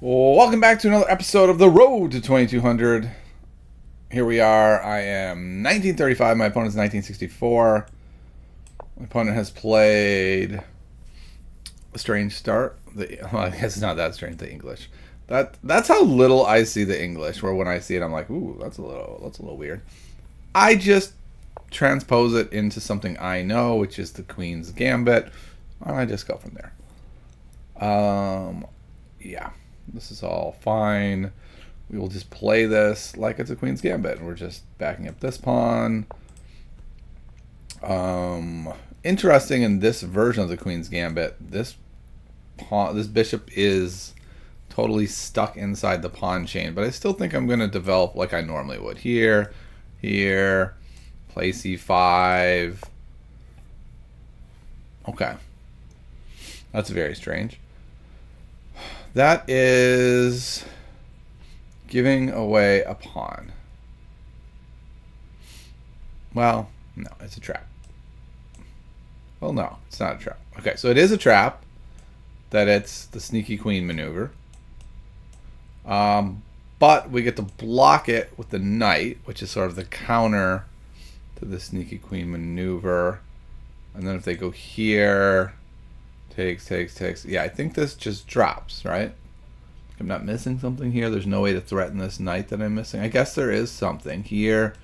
Welcome back to another episode of The Road to 2200. Here we are. I am 1935. My opponent's 1964. My opponent has played A Strange Start. Well, I guess it's not that strange, the English. That's how little I see the English, where when I see it, I'm like, ooh, that's a little weird. I just transpose it into something I know, which is the Queen's Gambit, and I just go from there. Yeah. This is all fine. We will just play this like it's a Queen's Gambit. And we're just backing up this pawn. Interesting in this version of the Queen's Gambit, this bishop is totally stuck inside the pawn chain. But I still think I'm going to develop like I normally would. Here, play c5. Okay. That's very strange. That is giving away a pawn. Well, no, it's a trap. Well, no, it's not a trap. Okay, so it is a trap that it's the sneaky queen maneuver. But we get to block it with the knight, which is sort of the counter to the sneaky queen maneuver. And then if they go here... Takes. Yeah, I think this just drops, right? I'm not missing something here. There's no way to threaten this knight that I'm missing. I guess there is something. Here.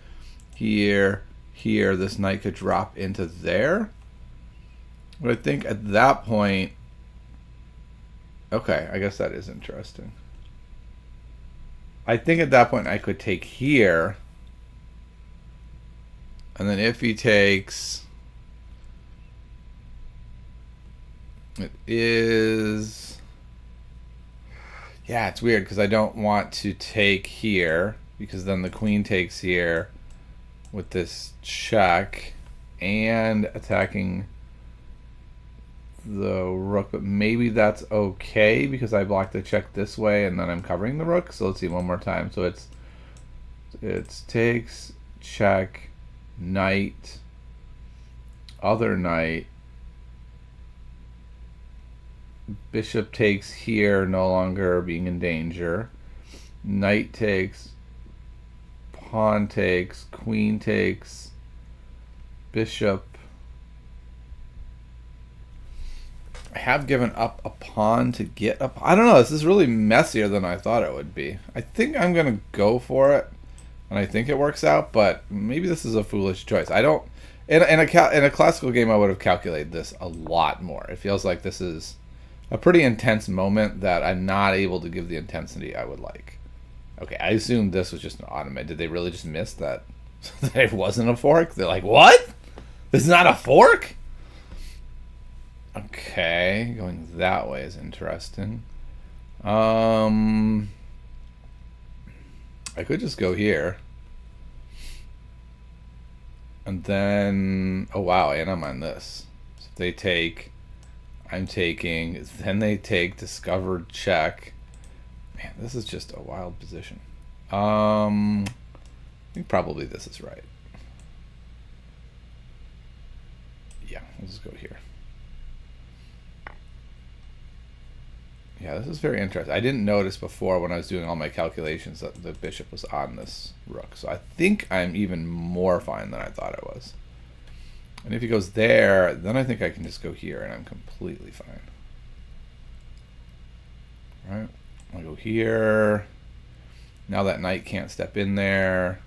This knight could drop into there. But I think at that point... Okay, I guess that is interesting. I think at that point I could take here. And then if he takes... It is... Yeah, it's weird because I don't want to take here because then the queen takes here with this check and attacking the rook. But maybe that's okay because I blocked the check this way and then I'm covering the rook. So let's see one more time. So it's takes, check, knight, other knight. Bishop takes here, no longer being in danger. Knight takes, pawn takes, queen takes, bishop. I have given up a pawn to get up. I don't know. This is really messier than I thought it would be. I think I'm going to go for it, and I think it works out, but maybe this is a foolish choice. I don't... In a classical game, I would have calculated this a lot more. It feels like this is a pretty intense moment that I'm not able to give the intensity I would like. Okay, I assume this was just an automatic. Did they really just miss that it wasn't a fork? They're like, what? This is not a fork? Okay, going that way is interesting. I could just go here. And then... Oh, wow, and I'm on this. So if they take... I'm taking, then they take, discovered, check. Man, this is just a wild position. I think probably this is right. Yeah, let's go here. Yeah, this is very interesting. I didn't notice before when I was doing all my calculations that the bishop was on this rook. So I think I'm even more fine than I thought I was. And if he goes there, then I think I can just go here and I'm completely fine. All right, I'll go here. Now that knight can't step in there.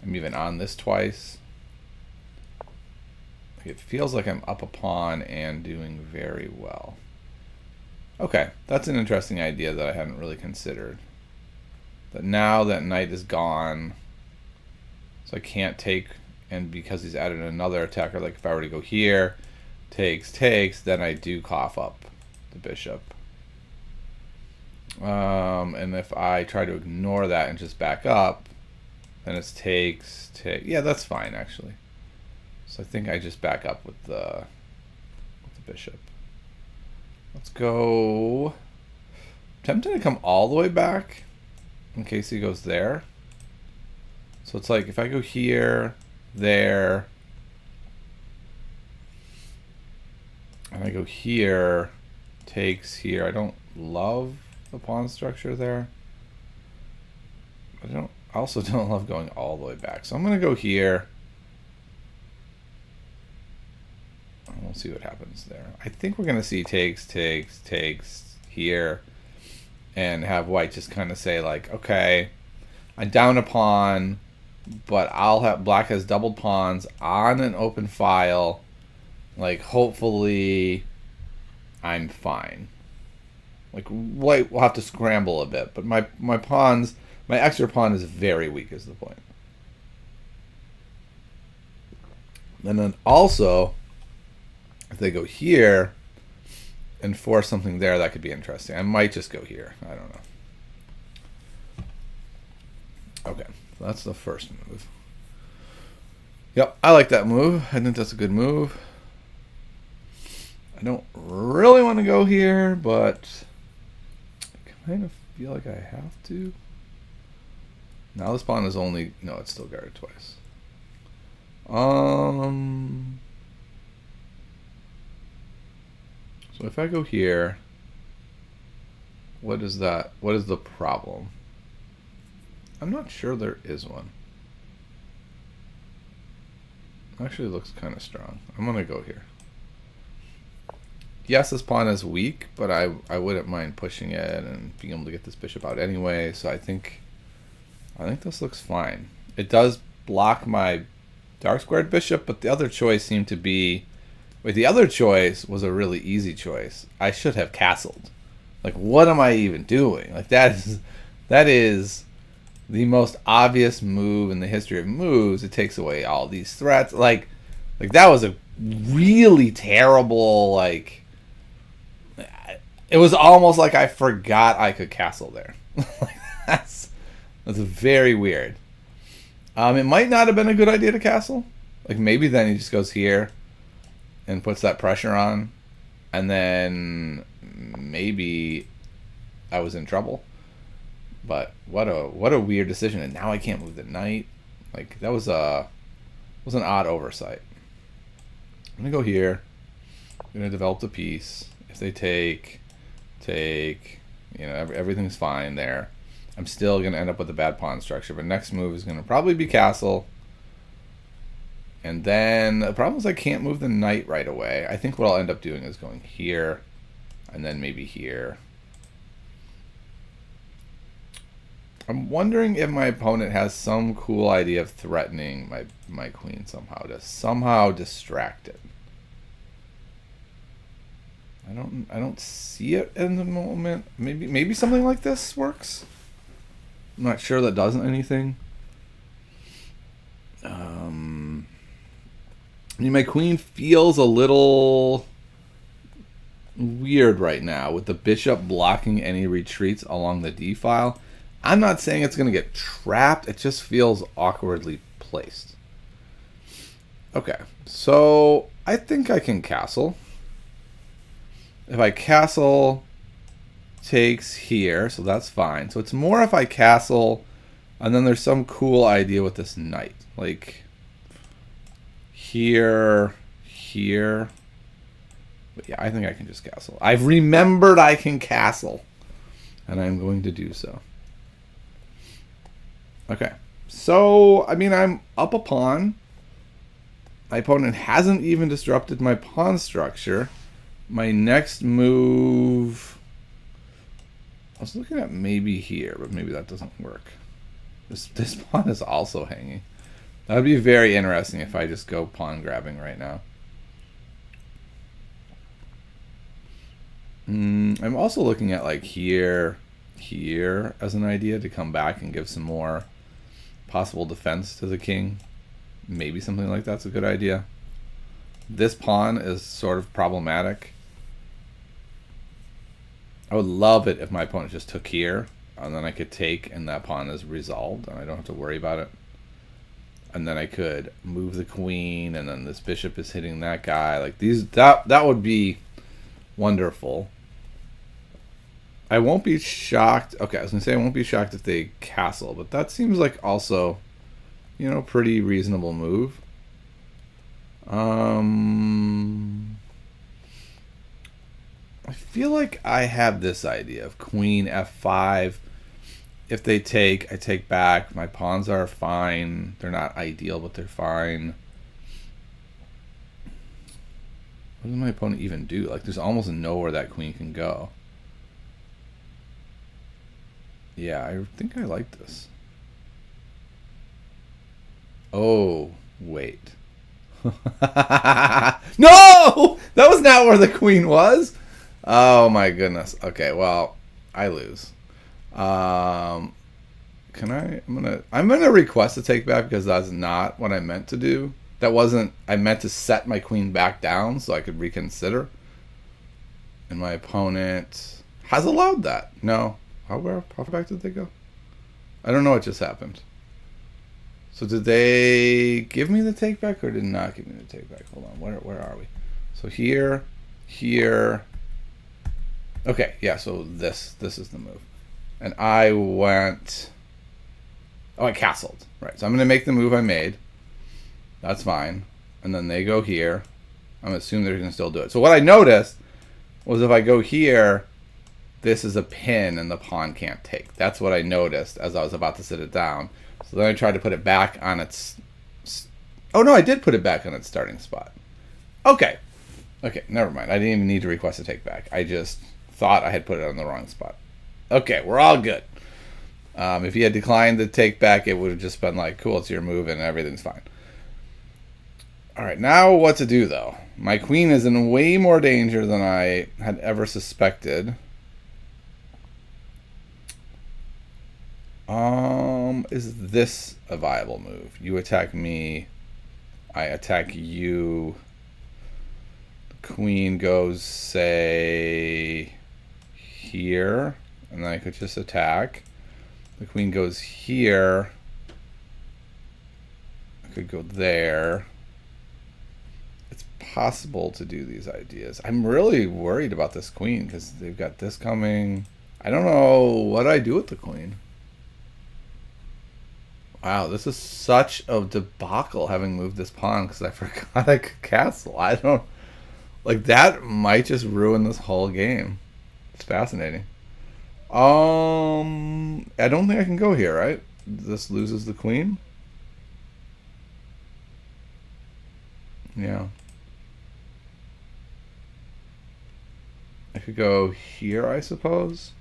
I'm even on this twice. It feels like I'm up a pawn and doing very well. Okay, that's an interesting idea that I hadn't really considered. That now that knight is gone... So I can't take, and because he's added another attacker, like if I were to go here, takes, then I do cough up the bishop. And if I try to ignore that and just back up, then it's takes. Yeah, that's fine, actually. So I think I just back up with the bishop. Let's go... I'm tempted to come all the way back in case he goes there. So it's like if I go here, there, and I go here, takes here. I don't love the pawn structure there. I also don't love going all the way back. So I'm going to go here. We'll see what happens there. I think we're going to see takes here. And have white just kind of say like, okay, I'm down a pawn, but black has doubled pawns on an open file. Like, hopefully I'm fine. Like, white will have to scramble a bit, but my extra pawn is very weak is the point. And then also, if they go here and force something there, that could be interesting. I might just go here. I don't know. Okay, so that's the first move. Yep, I like that move. I think that's a good move. I don't really want to go here, but I kind of feel like I have to. Now this pawn is only... No, it's still guarded twice. So if I go here, what is that? What is the problem? I'm not sure there is one. Actually, it looks kind of strong. I'm going to go here. Yes, this pawn is weak, but I wouldn't mind pushing it and being able to get this bishop out anyway. So I think this looks fine. It does block my dark squared bishop, but the other choice seemed to be... Wait, the other choice was a really easy choice. I should have castled. Like, what am I even doing? Like, that is the most obvious move in the history of moves. It takes away all these threats. Like that was a really terrible, like... It was almost like I forgot I could castle there. That's very weird. It might not have been a good idea to castle. Like, maybe then he just goes here and puts that pressure on, and then maybe I was in trouble. But what a weird decision. And now I can't move the knight. Like, that was an odd oversight. I'm gonna go here. I'm gonna develop the piece. If they take, you know, everything's fine there. I'm still gonna end up with a bad pawn structure. But next move is gonna probably be castle. And then the problem is I can't move the knight right away. I think what I'll end up doing is going here, and then maybe here. I'm wondering if my opponent has some cool idea of threatening my queen somehow to somehow distract it. I don't see it in the moment. Maybe something like this works. I'm not sure that does anything. I mean, my queen feels a little weird right now with the bishop blocking any retreats along the d file. I'm not saying it's going to get trapped. It just feels awkwardly placed. Okay, so I think I can castle. If I castle, takes here, so that's fine. So it's more if I castle, and then there's some cool idea with this knight. Like, here. But yeah, I think I can just castle. I've remembered I can castle, and I'm going to do so. Okay, so, I mean, I'm up a pawn. My opponent hasn't even disrupted my pawn structure. My next move... I was looking at maybe here, but maybe that doesn't work. This pawn is also hanging. That would be very interesting if I just go pawn grabbing right now. I'm also looking at like here as an idea to come back and give some more possible defense to the king. Maybe something like that's a good idea. This pawn is sort of problematic. I would love it if my opponent just took here, and then I could take, and that pawn is resolved, and I don't have to worry about it. And then I could move the queen, and then this bishop is hitting that guy. Like that would be wonderful. I won't be shocked. Okay, I was gonna say I won't be shocked if they castle, but that seems like also, you know, pretty reasonable move. I feel like I have this idea of queen f5. If they take, I take back. My pawns are fine. They're not ideal, but they're fine. What does my opponent even do? Like, there's almost nowhere that queen can go. Yeah, I think I like this. Oh, wait. No! That was not where the queen was. Oh my goodness. Okay, well, I lose. Can I? I'm gonna request a take back because that's not what I meant to do. That wasn't. I meant to set my queen back down so I could reconsider. And my opponent has allowed that. No. How far back did they go? I don't know what just happened. So did they give me the take back or did not give me the take back? Hold on. Where are we? So here. Okay, yeah, so this is the move. And I went... Oh, I castled. Right, so I'm going to make the move I made. That's fine. And then they go here. I'm assuming they're going to still do it. So what I noticed was if I go here, this is a pin and the pawn can't take. That's what I noticed as I was about to sit it down. So then I tried to put it back on its... Oh, no, I did put it back on its starting spot. Okay. Okay, never mind. I didn't even need to request a take back. I just thought I had put it on the wrong spot. Okay, we're all good. If he had declined the take back, it would have just been like, cool, it's your move and everything's fine. All right, now what to do, though? My queen is in way more danger than I had ever suspected. Is this a viable move? You attack me, I attack you. The queen goes, say, here, and then I could just attack. The queen goes here. I could go there. It's possible to do these ideas. I'm really worried about this queen because they've got this coming. I don't know what I do with the queen. Wow, this is such a debacle having moved this pawn because I forgot I could castle. I don't... Like, that might just ruin this whole game. It's fascinating. I don't think I can go here, right? This loses the queen. Yeah. I could go here, I suppose.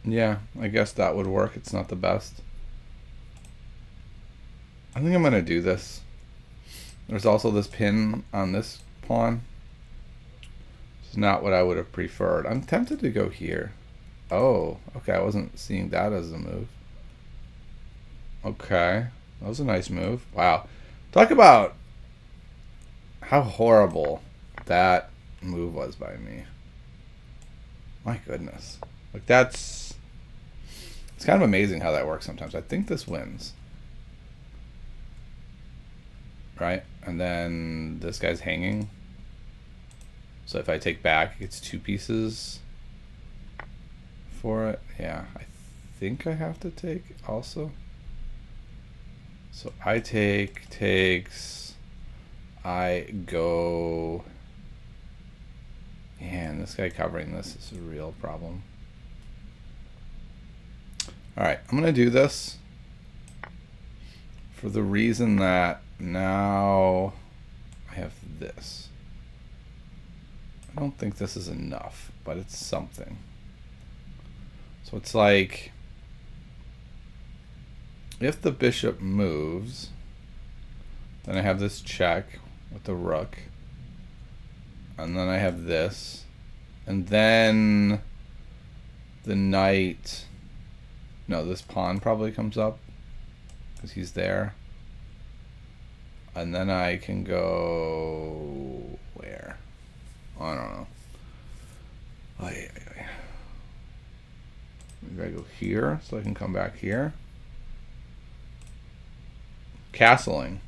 Yeah, I guess that would work. It's not the best. I think I'm going to do this. There's also this pin on this pawn. It's not what I would have preferred. I'm tempted to go here. Oh, okay. I wasn't seeing that as a move. Okay. That was a nice move. Wow. Talk about how horrible that move was by me. My goodness. Like, that's... It's kind of amazing how that works sometimes. I think this wins. Right? And then this guy's hanging. So if I take back, it's 2 pieces for it. Yeah, I think I have to take also. So I take, takes, I go. Man, this guy covering this is a real problem. All right, I'm going to do this for the reason that now I have this. I don't think this is enough, but it's something. So it's like if the bishop moves, then I have this check with the rook, and then I have this, and then the knight... No, this pawn probably comes up because he's there. And then I can go where? Oh, I don't know. Maybe I go here so I can come back here. Castling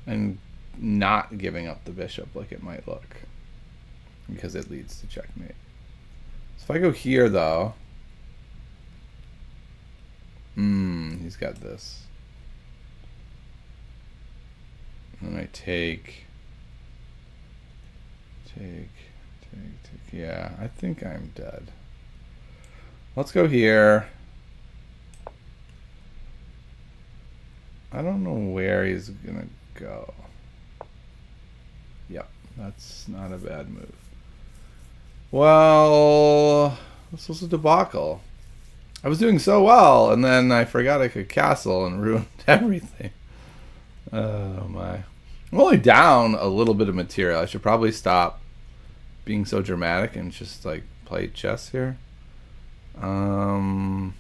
and not giving up the bishop like it might look because it leads to checkmate. So if I go here, though, he's got this. And I take. Yeah, I think I'm dead. Let's go here. I don't know where he's gonna go. Yep, that's not a bad move. Well, this was a debacle. I was doing so well, and then I forgot I could castle and ruined everything. Oh my. I'm only down a little bit of material. I should probably stop being so dramatic and just like play chess here. I'm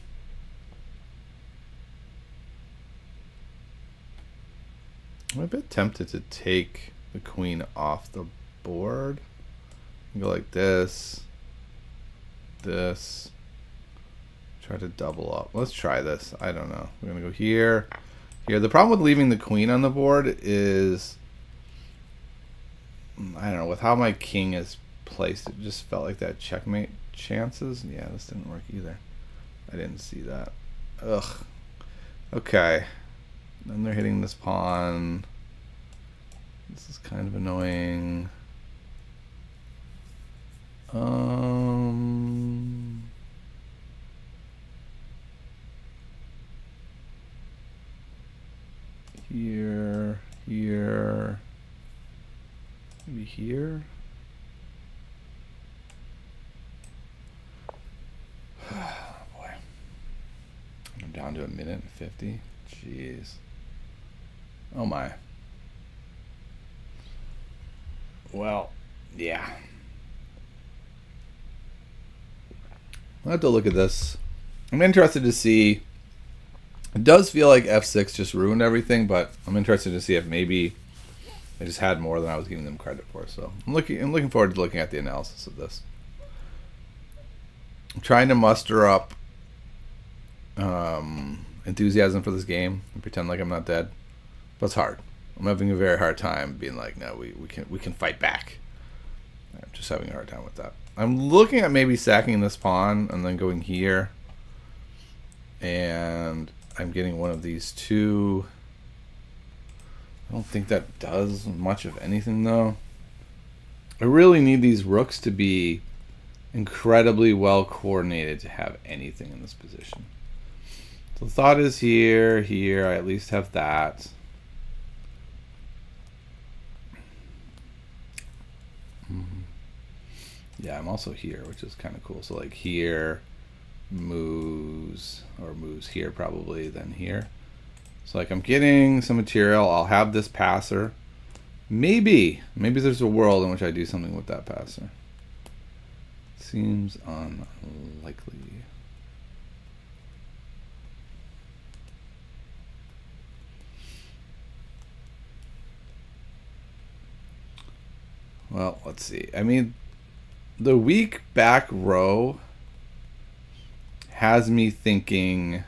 a bit tempted to take the queen off the board. Go like this. Try to double up. Let's try this. I don't know. We're gonna go here. Here. The problem with leaving the queen on the board is, I don't know, with how my king is placed, it just felt like that checkmate chances. Yeah, this didn't work either. I didn't see that. Ugh. Okay. Then they're hitting this pawn. This is kind of annoying. Here. Maybe here. Boy. I'm down to 1:50. Jeez. Oh my. Well, yeah. I'll have to look at this. I'm interested to see. It does feel like F6 just ruined everything, but I'm interested to see if maybe they just had more than I was giving them credit for. So I'm looking forward to looking at the analysis of this. I'm trying to muster up enthusiasm for this game and pretend like I'm not dead, but it's hard. I'm having a very hard time being like, no, we can fight back. I'm just having a hard time with that. I'm looking at maybe sacking this pawn and then going here, and I'm getting one of these two. I don't think that does much of anything though. I really need these rooks to be incredibly well coordinated to have anything in this position. So the thought is here. I at least have that. Yeah, I'm also here, which is kind of cool. So like here, moves here probably, then here. So like I'm getting some material. I'll have this passer. Maybe there's a world in which I do something with that passer. Seems unlikely. Well, let's see. I mean, the weak back row has me thinking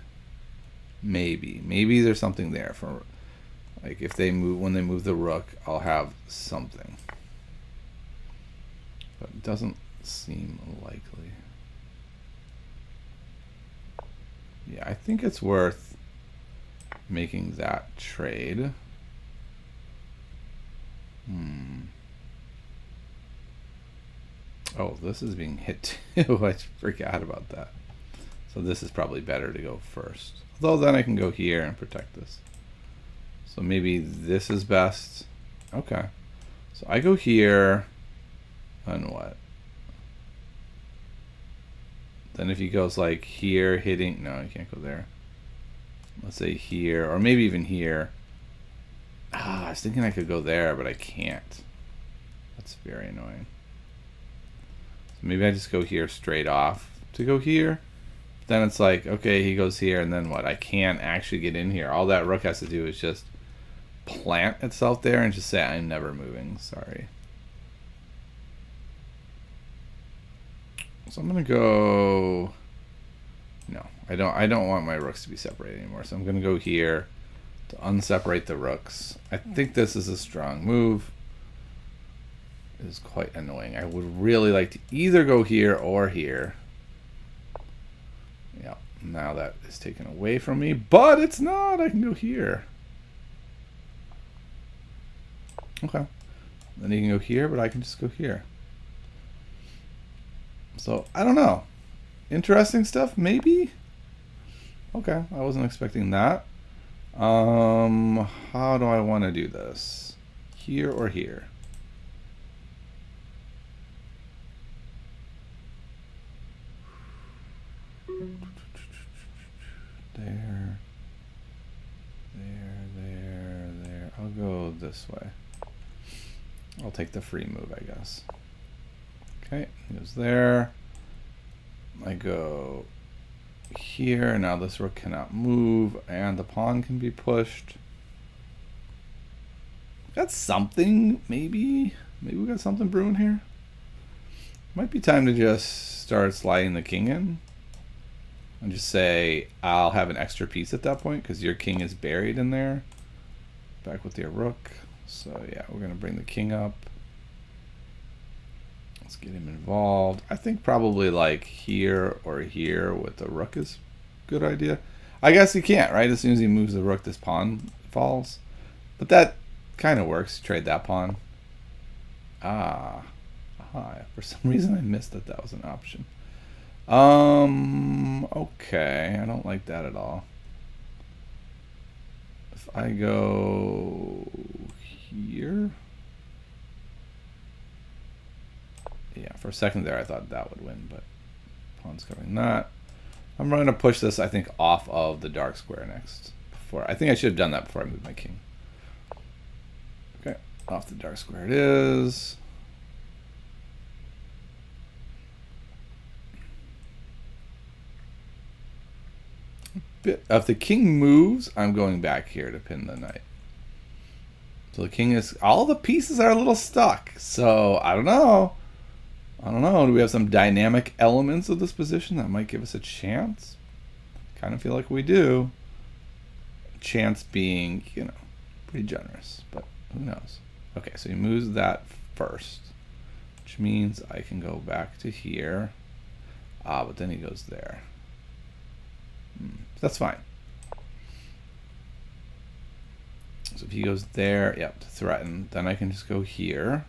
maybe there's something there for, like, if they move, when they move the rook, I'll have something. But it doesn't seem likely. Yeah, I think it's worth making that trade. Oh, this is being hit too. I forgot about that. So this is probably better to go first. Although then I can go here and protect this. So maybe this is best. Okay. So I go here. And what? Then if he goes like here, hitting... No, you can't go there. Let's say here, or maybe even here. I was thinking I could go there, but I can't. That's very annoying. So maybe I just go here straight off to go here. Then it's like, okay, he goes here, and then what? I can't actually get in here. All that rook has to do is just plant itself there and just say, I'm never moving. Sorry. So I'm gonna go. No, I don't want my rooks to be separated anymore. So I'm gonna go here to unseparate the rooks. I think this is a strong move. It is quite annoying. I would really like to either go here or here. Yeah, now that is taken away from me, but it's not. I can go here. Okay. Then he can go here, but I can just go here. So, I don't know. Interesting stuff, maybe? Okay, I wasn't expecting that. How do I want to do this? Here or here? There. There. I'll go this way. I'll take the free move, I guess. Okay, he goes there. I go here. Now this rook cannot move, and the pawn can be pushed. Got something, maybe? Maybe we got something brewing here? Might be time to just start sliding the king in. And just say, I'll have an extra piece at that point, because your king is buried in there. Back with your rook. So yeah, we're going to bring the king up. Let's get him involved. I think probably like here or here with the rook is a good idea. I guess he can't, right? As soon as he moves the rook, this pawn falls. But that kind of works. Trade that pawn. Ah. Aha. For some reason I missed that that was an option. Okay. I don't like that at all. If I go here. Yeah, for a second there I thought that would win, but pawn's covering that. I'm going to push this, I think, off of the dark square next. I think I should have done that before I moved my king. Okay, off the dark square it is. If the king moves, I'm going back here to pin the knight. So the king is... all the pieces are a little stuck. So, I don't know. Do we have some dynamic elements of this position that might give us a chance? Kind of feel like we do. Chance being, you know, pretty generous, but who knows? Okay, so he moves that first, which means I can go back to here. But then he goes there. That's fine. So if he goes there, yep, to threaten, then I can just go here.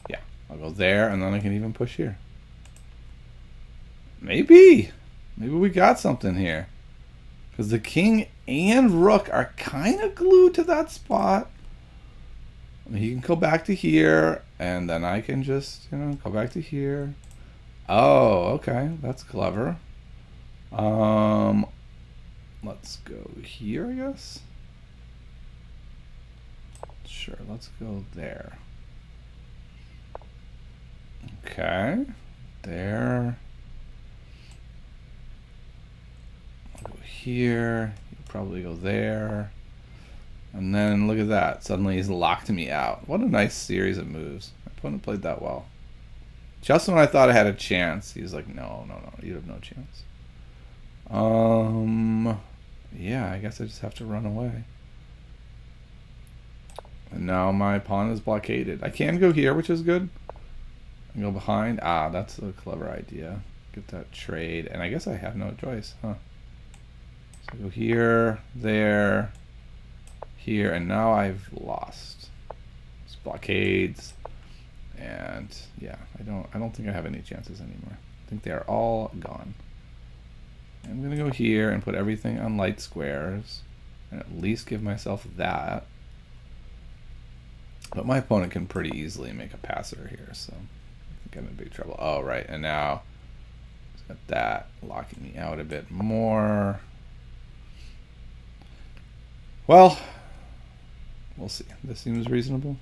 Yeah, I'll go there, and then I can even push here. Maybe we got something here. Because the king and rook are kind of glued to that spot. I mean, he can go back to here, and then I can just, you know, go back to here. Oh, okay. That's clever. Let's go here, I guess. Sure, let's go there. Okay. There. I'll go here. You'll probably go there. And then look at that. Suddenly he's locked me out. What a nice series of moves. My opponent played that well. Just when I thought I had a chance, he's like, no, you have no chance. Yeah, I guess I just have to run away. And now my pawn is blockaded. I can go here, which is good. I can go behind. Ah, that's a clever idea. Get that trade. And I guess I have no choice, huh? So go here, there, here, and now I've lost. It's blockades. And yeah, I don't think I have any chances anymore. I think they are all gone. I'm gonna go here and put everything on light squares and at least give myself that. But my opponent can pretty easily make a passer here, so I think I'm in big trouble. Oh, right, and now he's got that locking me out a bit more. Well, we'll see. This seems reasonable.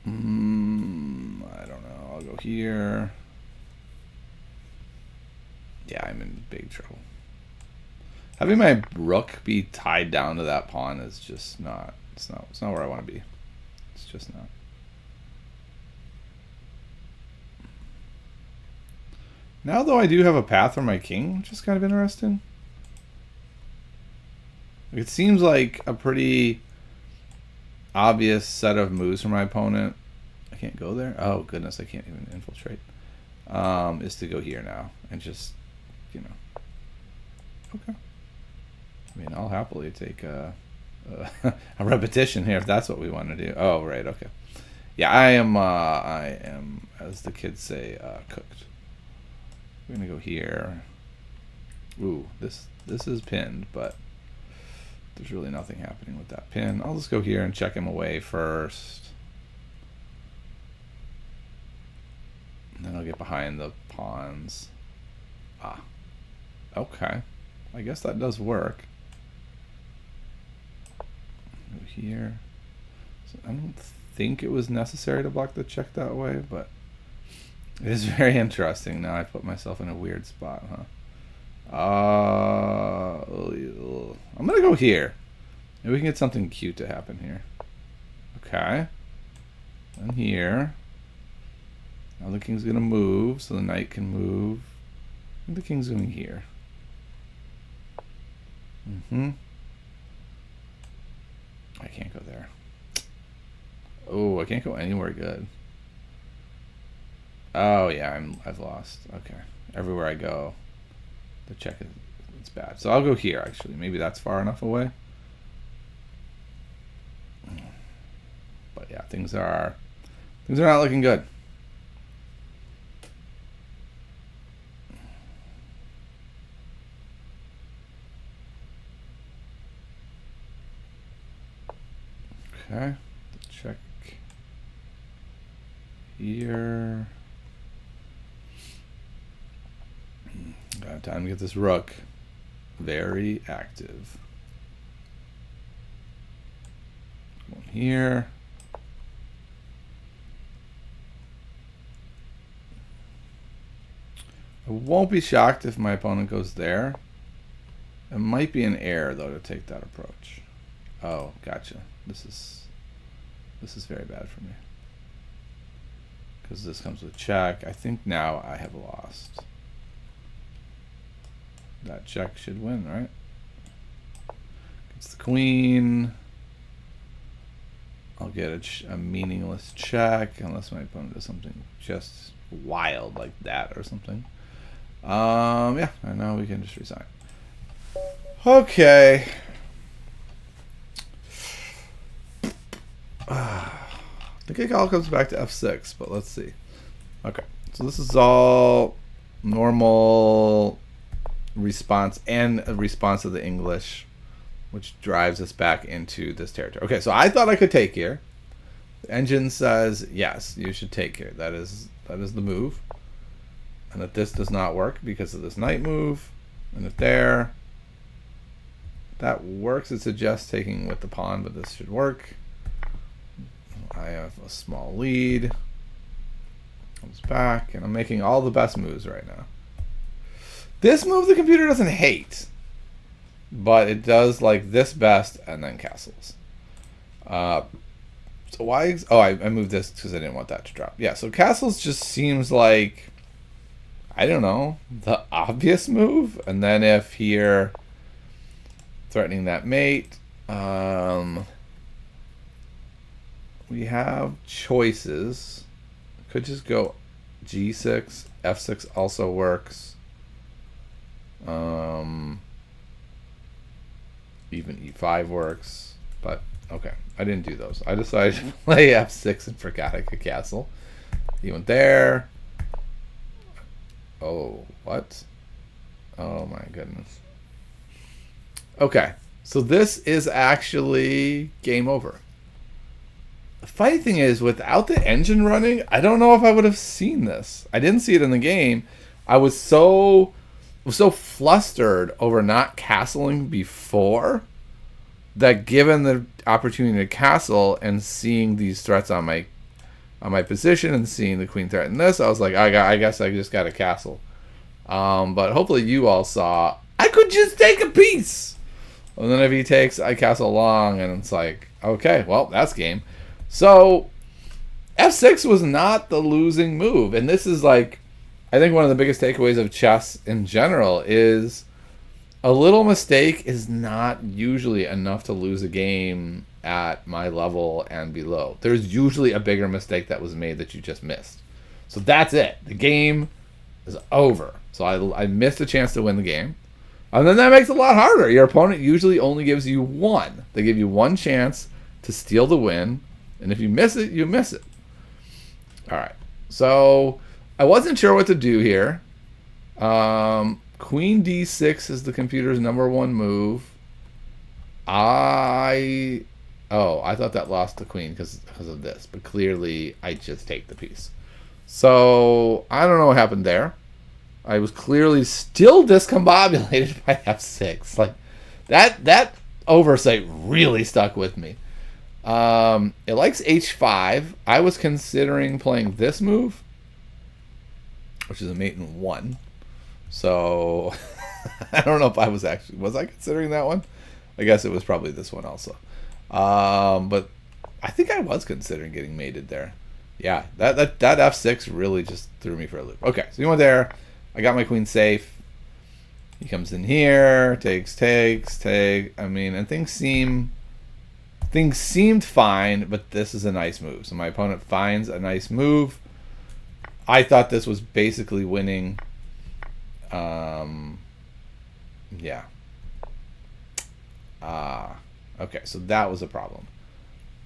I don't know. I'll go here. Yeah, I'm in big trouble. Having my rook be tied down to that pawn is just not. It's not where I want to be. It's just not. Now, though, I do have a path for my king, which is kind of interesting. It seems like a pretty obvious set of moves for my opponent. I can't go there. Oh goodness, I can't even infiltrate. Is to go here now and just, you know. Okay. I mean, I'll happily take a repetition here if that's what we want to do. Oh, right, okay. Yeah, I am, as the kids say, cooked. We're gonna go here. Ooh, this is pinned, but there's really nothing happening with that pin. I'll just go here and check him away first. And then I'll get behind the pawns. Ah, okay. I guess that does work. Go here. So I don't think it was necessary to block the check that way, but it is very interesting. Now I put myself in a weird spot, huh? I'm gonna go here. Maybe we can get something cute to happen here. Okay. And here. Now the king's gonna move, so the knight can move. I think the king's going here. I can't go there. Oh, I can't go anywhere good. Oh yeah, I've lost. Okay. Everywhere I go, the check it's bad. So I'll go here actually. Maybe that's far enough away. But yeah, things are not looking good. Okay, check here. Got time to get this rook very active. Going here. I won't be shocked if my opponent goes there. It might be an error though to take that approach. Oh, gotcha. This is very bad for me. Because this comes with check. I think now I have lost. That check should win, right? It's the queen. I'll get a meaningless check unless my opponent does something just wild like that or something. Yeah, and now we can just resign. Okay. I think it all comes back to f6, but let's see. Okay, so this is all normal response and a response to the English, which drives us back into this territory. Okay, so I thought I could take here. The engine says yes, you should take here. That is the move, and that this does not work because of this knight move, and if that works, it suggests taking with the pawn, but this should work. I have a small lead. Comes back, and I'm making all the best moves right now. This move the computer doesn't hate, but it does like this best and then castles. So why? Oh, I moved this because I didn't want that to drop. Yeah, so castles just seems like, I don't know, the obvious move. And then if here, threatening that mate, we have choices. Could just go g6, f6 also works. Even e5 works, but okay, I didn't do those. I decided to play f6 and forgot I could castle. He went there. Oh, what? Oh my goodness. Okay, so this is actually game over. The funny thing is, without the engine running, I don't know if I would have seen this. I didn't see it in the game. I was so flustered over not castling before that, given the opportunity to castle and seeing these threats on my position and seeing the queen threaten this, I was like, I guess I just got to castle. But hopefully you all saw I could just take a piece. And then if he takes, I castle along, and it's like, okay, well, that's game. So f6 was not the losing move, and this is like, I think one of the biggest takeaways of chess in general is a little mistake is not usually enough to lose a game at my level and below. There's usually a bigger mistake that was made that you just missed. So that's it. The game is over. So I missed a chance to win the game. And then that makes it a lot harder. Your opponent usually only gives you one. They give you one chance to steal the win, and if you miss it, you miss it. All right. So I wasn't sure what to do here. Queen d6 is the computer's #1 move. I thought that lost the queen because of this, but clearly I just take the piece. So I don't know what happened there. I was clearly still discombobulated by f6. Like that oversight really stuck with me. It likes h5. I was considering playing this move, which is a mate in 1. So I don't know if was I considering that one? I guess it was probably this one also. But I think I was considering getting mated there. Yeah, that f6 really just threw me for a loop. Okay, so you went there. I got my queen safe. He comes in here, takes. I mean, and things seemed fine, but this is a nice move. So my opponent finds a nice move. I thought this was basically winning. Yeah. Okay, so that was a problem.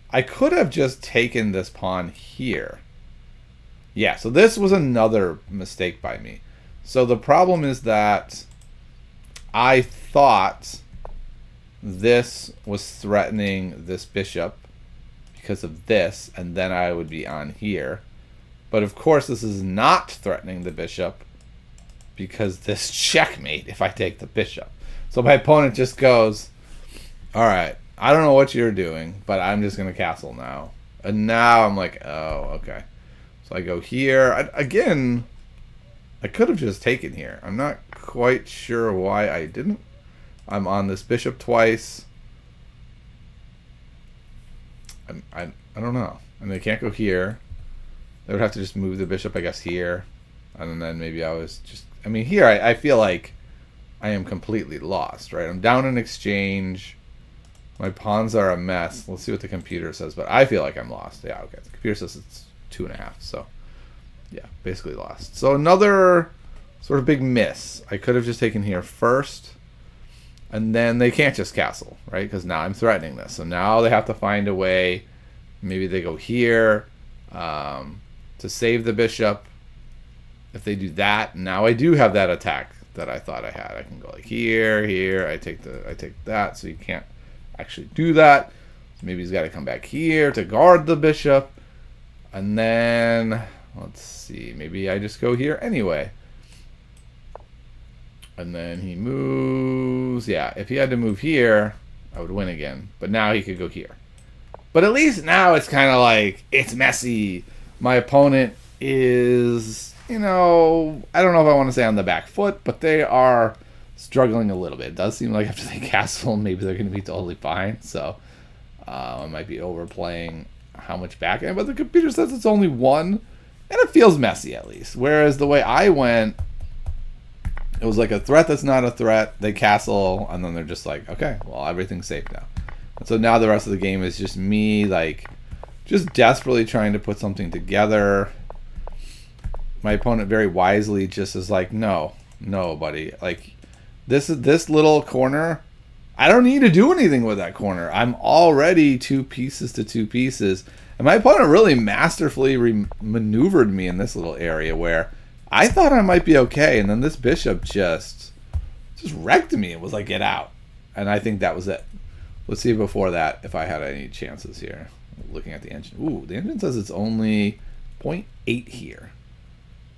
I could have just taken this pawn here. Yeah, so this was another mistake by me. So the problem is that I thought this was threatening this bishop because of this, and then I would be on here. But of course this is not threatening the bishop because this checkmate if I take the bishop. So my opponent just goes, all right, I don't know what you're doing, but I'm just going to castle now. And now I'm like, oh, okay. So I go here. Again, I could have just taken here. I'm not quite sure why I didn't. I'm on this bishop twice. I don't know. I mean, I can't go here. They would have to just move the bishop, I guess, here. And then maybe I was just... I mean, here I feel like I am completely lost, right? I'm down in exchange. My pawns are a mess. Let's see what the computer says, but I feel like I'm lost. Yeah, okay. The computer says it's 2.5, so yeah, basically lost. So another sort of big miss. I could have just taken here first, and then they can't just castle, right? Because now I'm threatening this. So now they have to find a way. Maybe they go here to save the bishop. If they do that, now I do have that attack that I thought I had. I can go like here. I take that, so you can't actually do that. So maybe he's got to come back here to guard the bishop. And then, let's see, maybe I just go here anyway. And then he moves. Yeah, if he had to move here, I would win again. But now he could go here. But at least now it's kind of like, it's messy. My opponent is, I don't know if I want to say on the back foot, but they are struggling a little bit. It does seem like after they castle, maybe they're going to be totally fine. So I might be overplaying how much back end, but the computer says it's only 1, and it feels messy at least. Whereas the way I went, it was like a threat that's not a threat. They castle, and then they're just like, okay, well, everything's safe now. And so now the rest of the game is just me, like, just desperately trying to put something together. My opponent very wisely just is like, no, buddy. Like, this little corner, I don't need to do anything with that corner. I'm already 2 pieces to 2 pieces. And my opponent really masterfully maneuvered me in this little area where I thought I might be okay. And then this bishop just wrecked me and was like, get out. And I think that was it. Let's see before that if I had any chances here. Looking at the engine. Ooh, the engine says it's only 0.8 here.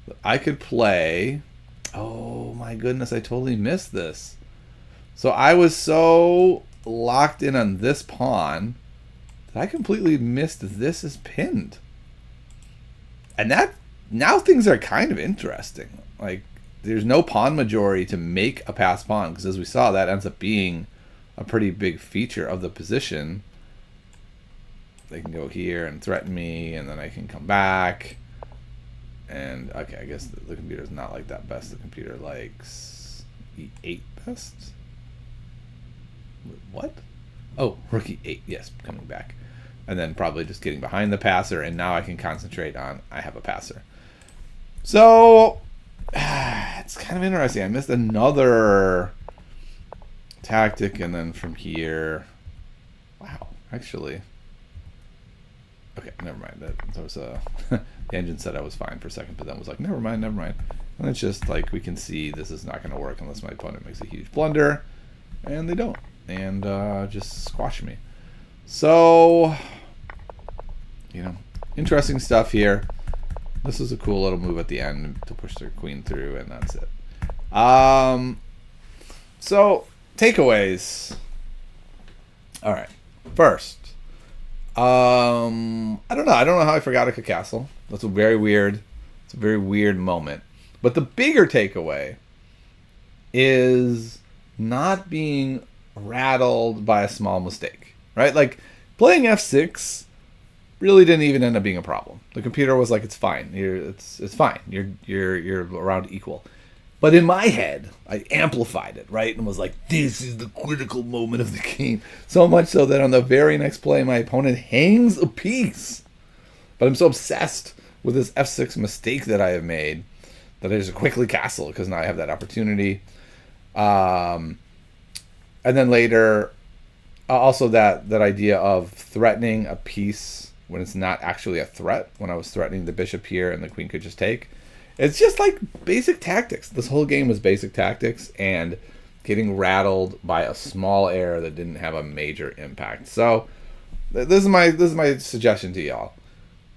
But I could play... Oh my goodness, I totally missed this. So I was so locked in on this pawn that I completely missed this is pinned. And that, now things are kind of interesting. Like, there's no pawn majority to make a passed pawn, because as we saw, that ends up being a pretty big feature of the position. They can go here and threaten me, and then I can come back. And, okay, I guess the computer's not like that best. The computer likes E8 best? What? Oh, rook E8, yes, coming back. And then probably just getting behind the passer, and now I can concentrate on, I have a passer. So, it's kind of interesting. I missed another tactic, and then from here, wow, actually, okay, never mind. That was a the engine said I was fine for a second, but then was like, never mind. And it's just like we can see this is not going to work unless my opponent makes a huge blunder, and they don't, and just squash me. So, interesting stuff here. This is a cool little move at the end to push their queen through, and that's it. So, takeaways. All right. First, I don't know. I don't know how I forgot a castle. That's a very weird. It's a very weird moment. But the bigger takeaway is not being rattled by a small mistake, right? Like playing f6 really didn't even end up being a problem. The computer was like, "It's fine. It's fine. You're around equal." But in my head, I amplified it, right? And was like, this is the critical moment of the game. So much so that on the very next play, my opponent hangs a piece. But I'm so obsessed with this f6 mistake that I have made that I just quickly castle because now I have that opportunity. And then later, also that idea of threatening a piece when it's not actually a threat. When I was threatening the bishop here and the queen could just take. It's just like basic tactics. This whole game was basic tactics and getting rattled by a small error that didn't have a major impact. So this is my suggestion to y'all.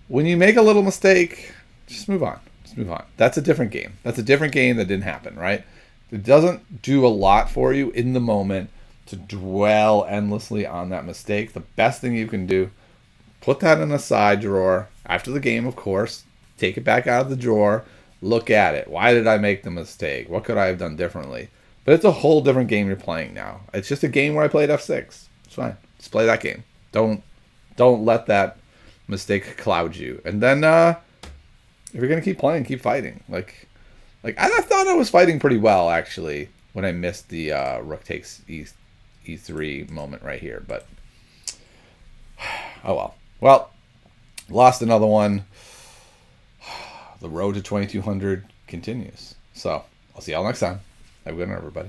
When you make a little mistake, just move on. Just move on. That's a different game. That's a different game that didn't happen, right? It doesn't do a lot for you in the moment to dwell endlessly on that mistake. The best thing you can do, put that in a side drawer after the game, of course. Take it back out of the drawer. Look at it. Why did I make the mistake? What could I have done differently? But it's a whole different game you're playing now. It's just a game where I played f6. It's fine. Just play that game. Don't let that mistake cloud you. And then if you're gonna keep playing, keep fighting. Like I thought I was fighting pretty well actually when I missed the rook takes e3 moment right here. But oh well. Well, lost another one. The road to 2200 continues. So I'll see y'all next time. Have a good one, everybody.